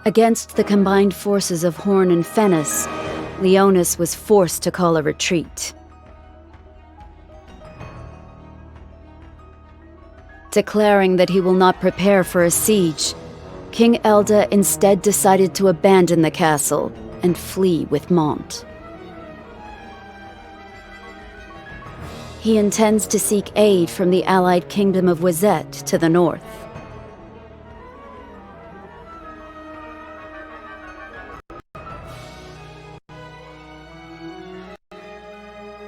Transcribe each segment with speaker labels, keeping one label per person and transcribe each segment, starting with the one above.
Speaker 1: Against the combined forces of Horn and Fennis, Leonis was forced to call a retreat. Declaring that he will not prepare for a siege, King Elda instead decided to abandon the castle and flee with Mont. He intends to seek aid from the allied kingdom of Wezzete to the north.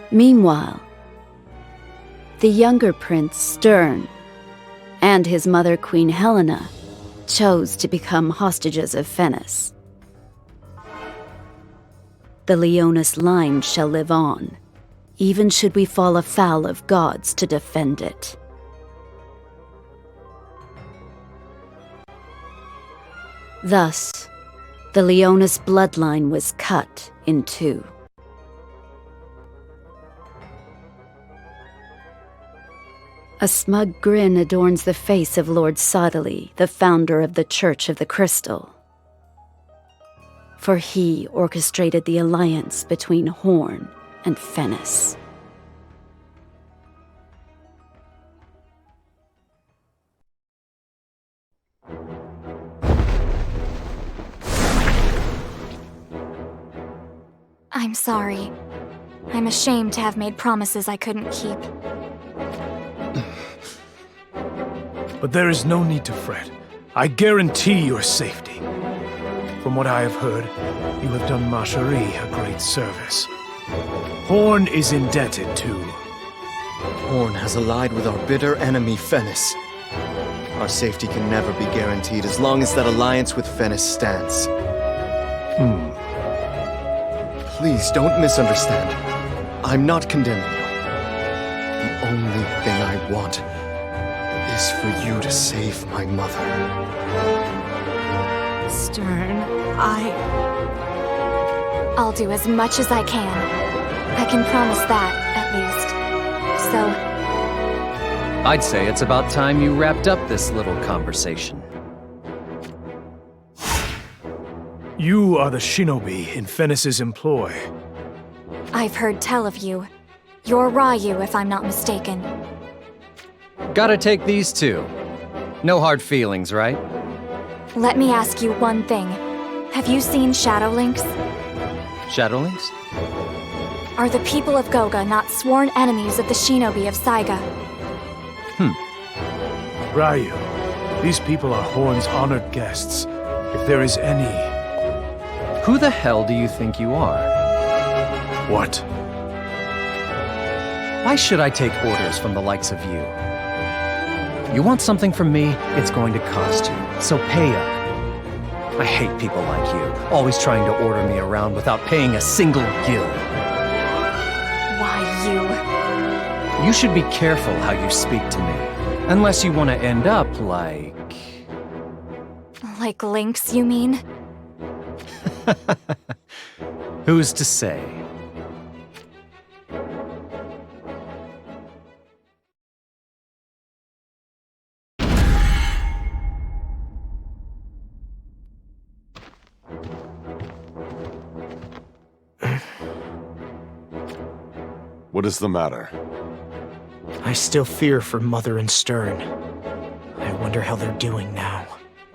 Speaker 1: Meanwhile, the younger prince, Stern, and his mother, Queen Helena, chose to become hostages of Fennis. The Leonis line shall live on, even should we fall afoul of gods to defend it. Thus, the Leonis bloodline was cut in two. A smug grin adorns the face of Lord Sodali, the founder of the Church of the Crystal. For he orchestrated the alliance between Horn and Fennis.
Speaker 2: I'm sorry. I'm ashamed to have made promises I couldn't keep.
Speaker 3: But there is no need to fret. I guarantee your safety. From what I have heard, you have done Ma Cherie a great service. Horn is indebted too.
Speaker 4: Horn has allied with our bitter enemy, Fennis. Our safety can never be guaranteed as long as that alliance with Fennis stands. Please don't misunderstand. I'm not condemning you. The only thing I want is for you to save my mother.
Speaker 2: Stern, I'll do as much as I can. I can promise that, at least. So...
Speaker 5: I'd say it's about time you wrapped up this little conversation.
Speaker 3: You are the shinobi in Fennis's employ.
Speaker 2: I've heard tell of you. You're Ryu, if I'm not mistaken.
Speaker 5: Gotta take these two. No hard feelings, right?
Speaker 2: Let me ask you one thing. Have you seen Shadowlinks?
Speaker 5: Shadowlinks?
Speaker 2: Are the people of Goga not sworn enemies of the shinobi of Saiga?
Speaker 3: Ryu, these people are Horn's honored guests. If there is any...
Speaker 5: Who the hell do you think you are?
Speaker 3: What?
Speaker 5: Why should I take orders from the likes of you? You want something from me, it's going to cost you, so pay up. I hate people like you, always trying to order me around without paying a single gil.
Speaker 2: Why you?
Speaker 5: You should be careful how you speak to me, unless you want to end up like...
Speaker 2: Like Lynx, you mean?
Speaker 5: Who's to say?
Speaker 6: What is the matter?
Speaker 7: I still fear for Mother and Stern. I wonder how they're doing now.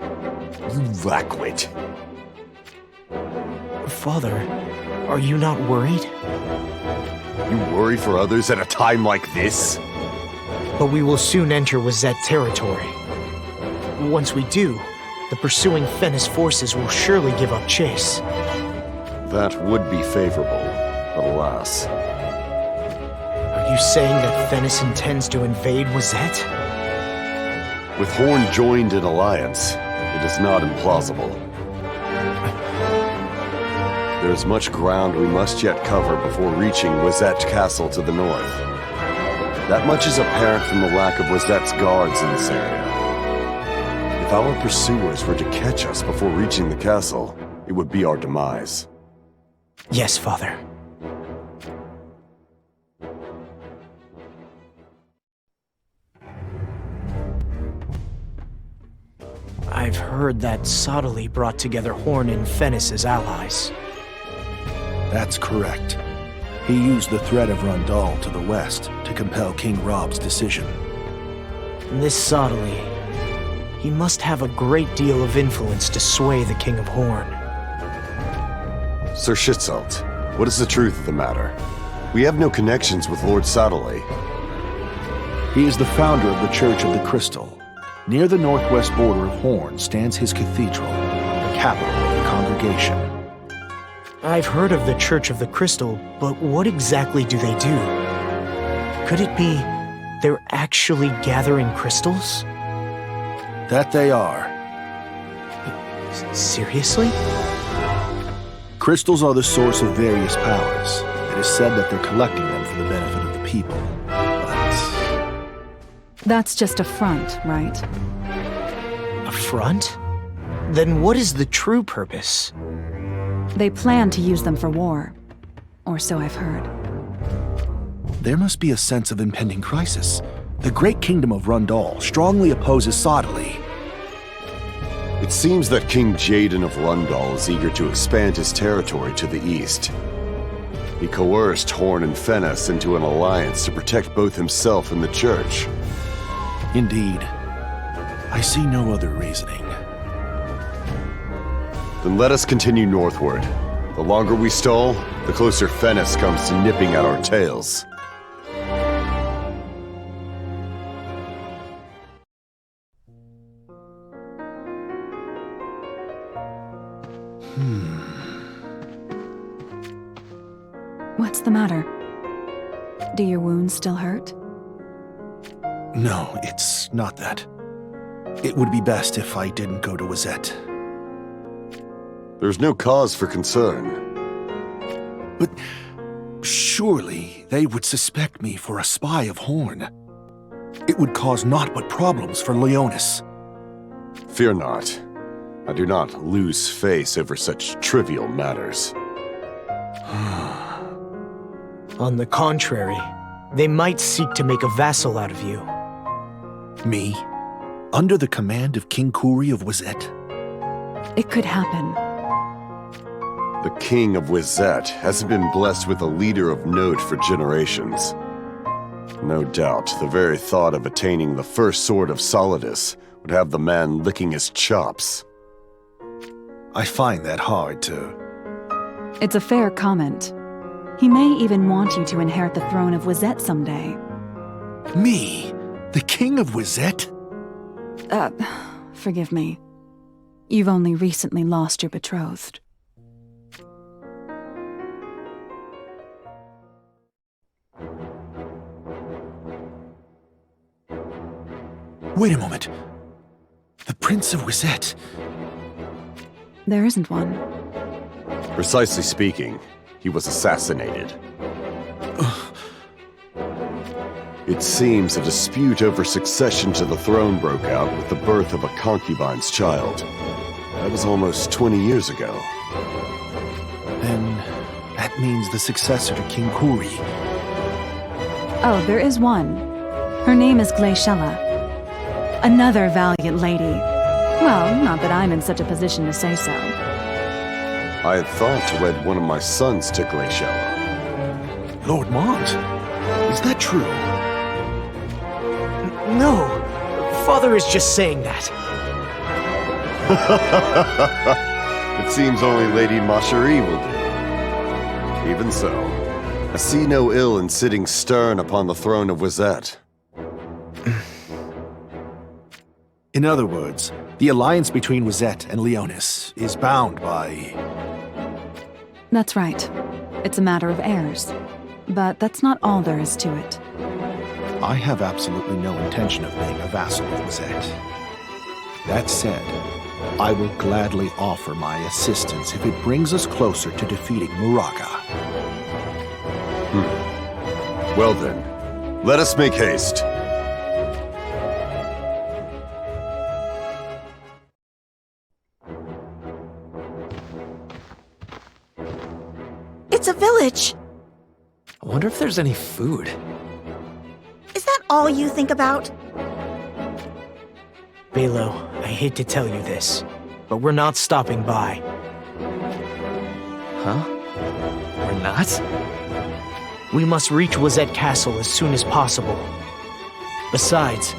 Speaker 6: You lackwit.
Speaker 7: Father, are you not worried?
Speaker 6: You worry for others at a time like this?
Speaker 7: But we will soon enter Wezzete territory. Once we do, the pursuing Fennis forces will surely give up chase.
Speaker 6: That would be favorable, but alas.
Speaker 7: Are you saying that Fennis intends to invade Wezzete?
Speaker 6: With Horn joined in alliance, it is not implausible. There is much ground we must yet cover before reaching Wezzete Castle to the north. That much is apparent from the lack of Wezzete's guards in this area. If our pursuers were to catch us before reaching the castle, it would be our demise.
Speaker 7: Yes, Father. I've heard that Sadali brought together Horn and Fennis as allies.
Speaker 8: That's correct. He used the threat of Rundal to the west to compel King Rob's decision.
Speaker 7: This Sadali, he must have a great deal of influence to sway the King of Horn.
Speaker 6: Sir Schitzelt, what is the truth of the matter? We have no connections with Lord Sadali.
Speaker 8: He is the founder of the Church of the Crystal. Near the northwest border of Horn stands his cathedral, the capital of the congregation.
Speaker 7: I've heard of the Church of the Crystal, but what exactly do they do? Could it be they're actually gathering crystals?
Speaker 8: That they are.
Speaker 7: Seriously?
Speaker 8: Crystals are the source of various powers. It is said that they're collecting them for the benefit of the people. But
Speaker 9: that's just a front, right?
Speaker 7: A front? Then what is the true purpose?
Speaker 9: They plan to use them for war. Or so I've heard.
Speaker 8: there must be a sense of impending crisis. The great kingdom of Rundal strongly opposes Sadali.
Speaker 6: It seems that King Jaden of Rundal is eager to expand his territory to the east. He coerced Horn and Fennis into an alliance to protect both himself and the church.
Speaker 8: Indeed. I see no other reasoning.
Speaker 6: Then let us continue northward. The longer we stall, the closer Fennis comes to nipping at our tails.
Speaker 9: What's the matter? Do your wounds still hurt?
Speaker 8: No, it's not that. It would be best if I didn't go to Wezzete.
Speaker 6: There's no cause for concern.
Speaker 8: But surely they would suspect me for a spy of Horn. It would cause naught but problems for Leonis.
Speaker 6: Fear not. I do not lose face over such trivial matters.
Speaker 7: On the contrary, they might seek to make a vassal out of you.
Speaker 8: Me? Under the command of King Kuri of Wezzete?
Speaker 9: It could happen.
Speaker 6: The king of Wezzete hasn't been blessed with a leader of note for generations. No doubt, the very thought of attaining the first sword of Solidus would have the man licking his chops.
Speaker 8: I find that hard to...
Speaker 9: It's a fair comment. He may even want you to inherit the throne of Wezzete someday.
Speaker 8: Me? The king of Wezzete?
Speaker 9: Forgive me. You've only recently lost your betrothed.
Speaker 8: Wait a moment. The Prince of Wezzete.
Speaker 9: There isn't one.
Speaker 6: Precisely speaking, he was assassinated. It seems a dispute over succession to the throne broke out with the birth of a concubine's child. That was almost 20 years ago.
Speaker 8: Then that means the successor to King Kuri.
Speaker 9: Oh, there is one. Her name is Glaciella. Another valiant lady. Well, not that I'm in such a position to say so.
Speaker 6: I had thought to wed one of my sons to Glaciella.
Speaker 8: Lord Mont, is that true?
Speaker 7: No, Father is just saying that.
Speaker 6: It seems only Lady Macherie will do. Even so, I see no ill in sitting stern upon the throne of Wezzete.
Speaker 8: In other words, the alliance between Wezzete and Leonis is bound by...
Speaker 9: That's right. It's a matter of heirs. But that's not all there is to it.
Speaker 8: I have absolutely no intention of being a vassal of Wezzete. That said, I will gladly offer my assistance if it brings us closer to defeating Muraka.
Speaker 6: Well then, let us make haste.
Speaker 10: It's a village!
Speaker 5: I wonder if there's any food.
Speaker 10: Is that all you think about?
Speaker 7: Balo, I hate to tell you this, but we're not stopping by.
Speaker 5: Huh? We're not?
Speaker 7: We must reach Wezzete Castle as soon as possible. Besides,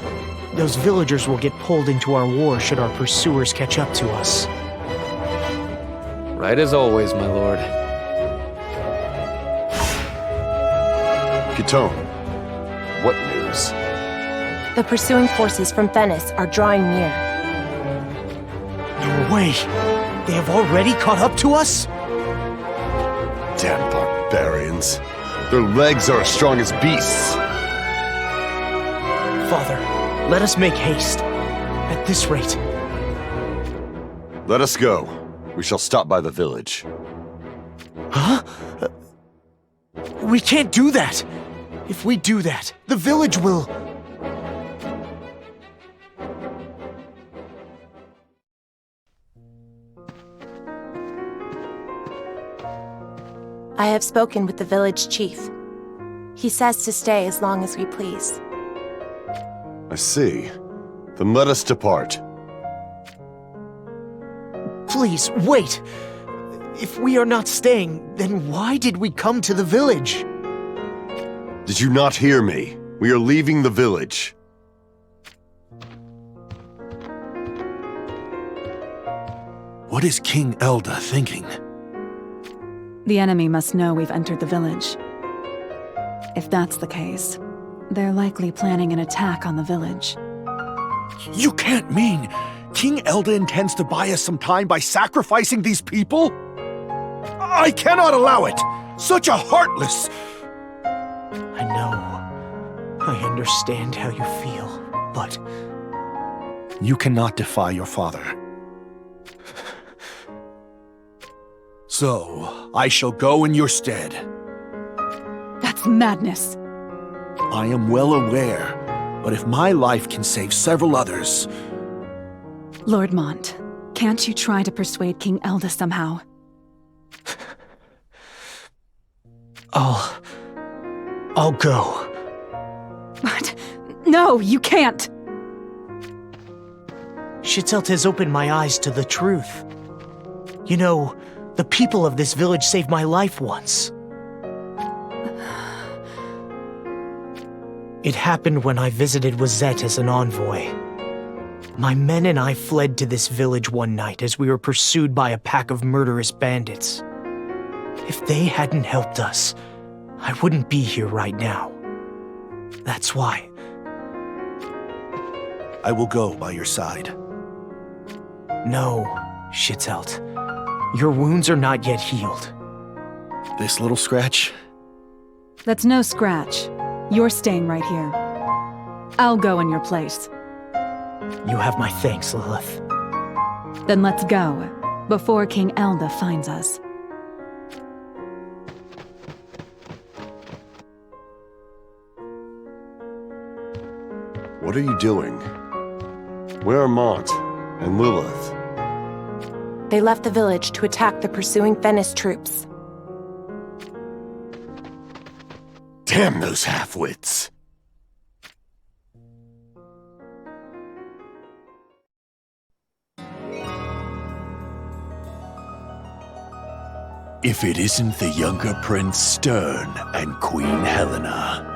Speaker 7: those villagers will get pulled into our war should our pursuers catch up to us.
Speaker 5: Right as always, my lord.
Speaker 6: Kitone, what news?
Speaker 11: The pursuing forces from Venice are drawing near.
Speaker 7: No way! They have already caught up to us?
Speaker 6: Damn barbarians. Their legs are as strong as beasts.
Speaker 7: Father, let us make haste. At this rate.
Speaker 6: Let us go. We shall stop by the village.
Speaker 7: Huh? We can't do that! If we do that, the village will...
Speaker 11: I have spoken with the village chief. He says to stay as long as we please.
Speaker 6: I see. Then let us depart.
Speaker 7: Please, wait! If we are not staying, then why did we come to the village?
Speaker 6: Did you not hear me? We are leaving the village.
Speaker 8: What is King Elda thinking?
Speaker 9: The enemy must know we've entered the village. If that's the case, they're likely planning an attack on the village.
Speaker 8: You can't mean King Elda intends to buy us some time by sacrificing these people? I cannot allow it! Such a heartless...
Speaker 7: I know. I understand how you feel, but...
Speaker 8: You cannot defy your father. So, I shall go in your stead.
Speaker 9: That's madness.
Speaker 8: I am well aware, but if my life can save several others...
Speaker 9: Lord Mont, can't you try to persuade King Elda somehow?
Speaker 7: I'll go.
Speaker 9: But... No, you can't!
Speaker 7: Shitelt has opened my eyes to the truth. You know, the people of this village saved my life once. It happened when I visited Wezzete as an envoy. My men and I fled to this village one night as we were pursued by a pack of murderous bandits. If they hadn't helped us, I wouldn't be here right now. That's why.
Speaker 8: I will go by your side.
Speaker 7: No, Shitelt. Your wounds are not yet healed.
Speaker 8: This little scratch?
Speaker 9: That's no scratch. You're staying right here. I'll go in your place.
Speaker 7: You have my thanks, Lilith.
Speaker 9: Then let's go, before King Elda finds us.
Speaker 6: What are you doing? Where are Mont and Lilith?
Speaker 11: They left the village to attack the pursuing Venice troops.
Speaker 6: Damn those half-wits!
Speaker 12: If it isn't the younger Prince Stern and Queen Helena,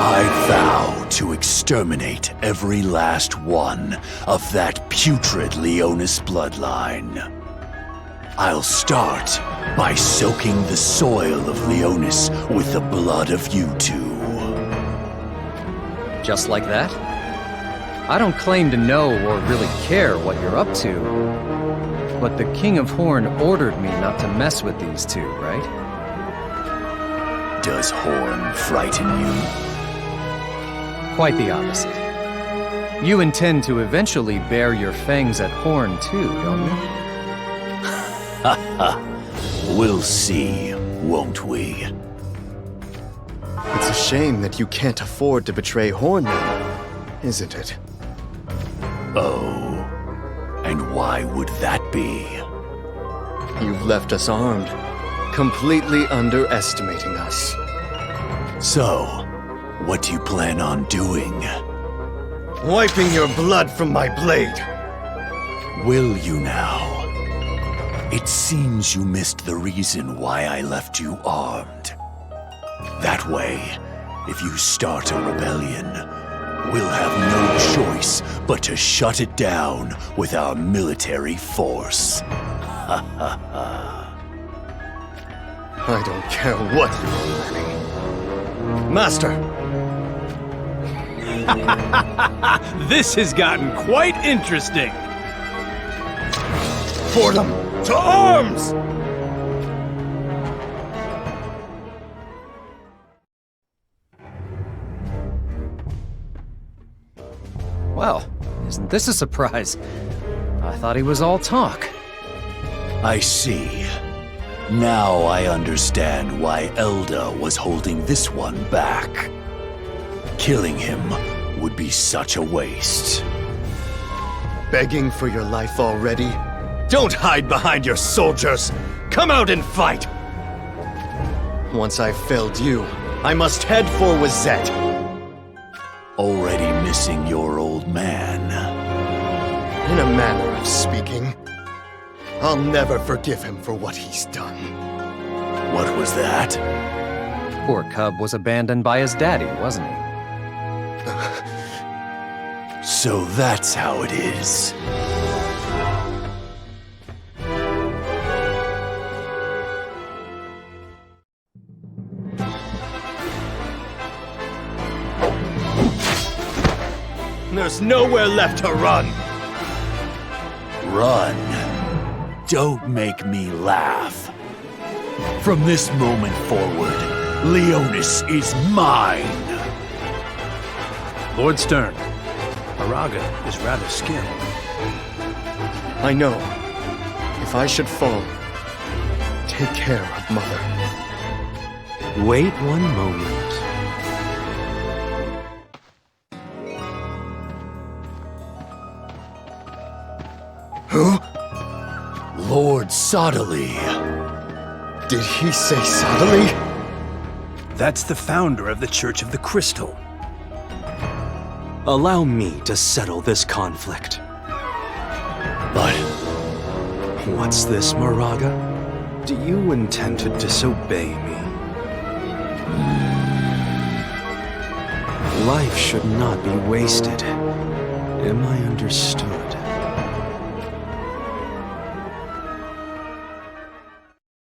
Speaker 12: I vow to exterminate every last one of that putrid Leonis bloodline. I'll start by soaking the soil of Leonis with the blood of you two.
Speaker 5: Just like that? I don't claim to know or really care what you're up to, but the King of Horn ordered me not to mess with these two, right?
Speaker 12: Does Horn frighten you?
Speaker 5: Quite the opposite. You intend to eventually bare your fangs at Horn too, don't you?
Speaker 12: Ha ha. We'll see, won't we?
Speaker 4: It's a shame that you can't afford to betray Horn, isn't it?
Speaker 12: Oh, and why would that be?
Speaker 4: You've left us armed, completely underestimating us.
Speaker 12: So, what do you plan on doing?
Speaker 4: wiping your blood from my blade.
Speaker 12: Will you now? It seems you missed the reason why I left you armed. That way, if you start a rebellion, we'll have no choice but to shut it down with our military force. Ha ha ha.
Speaker 4: I don't care what you're planning. Master!
Speaker 3: This has gotten quite interesting.
Speaker 4: For them! To arms!
Speaker 5: Well, isn't this a surprise? I thought he was all talk.
Speaker 12: I see. Now I understand why Elda was holding this one back. Killing him would be such a waste.
Speaker 4: Begging for your life already? Don't hide behind your soldiers! Come out and fight! Once I've felled you, I must head for Wezzete.
Speaker 12: Already missing your old man.
Speaker 4: In a manner of speaking, I'll never forgive him for what he's done.
Speaker 12: What was that?
Speaker 5: Poor cub was abandoned by his daddy, wasn't he?
Speaker 12: So that's how it is.
Speaker 4: There's nowhere left to run!
Speaker 12: Run. Don't make me laugh. From this moment forward, Leonis is mine!
Speaker 3: Lord Stern, Moraga is rather skilled.
Speaker 4: I know. If I should fall, take care of Mother.
Speaker 13: Wait one moment.
Speaker 4: Who?
Speaker 12: Lord Sodali.
Speaker 4: Did he say Sodali?
Speaker 13: That's the founder of the Church of the Crystal. Allow me to settle this conflict.
Speaker 12: But...
Speaker 13: What's this, Moraga? Do you intend to disobey me? Life should not be wasted. Am I understood?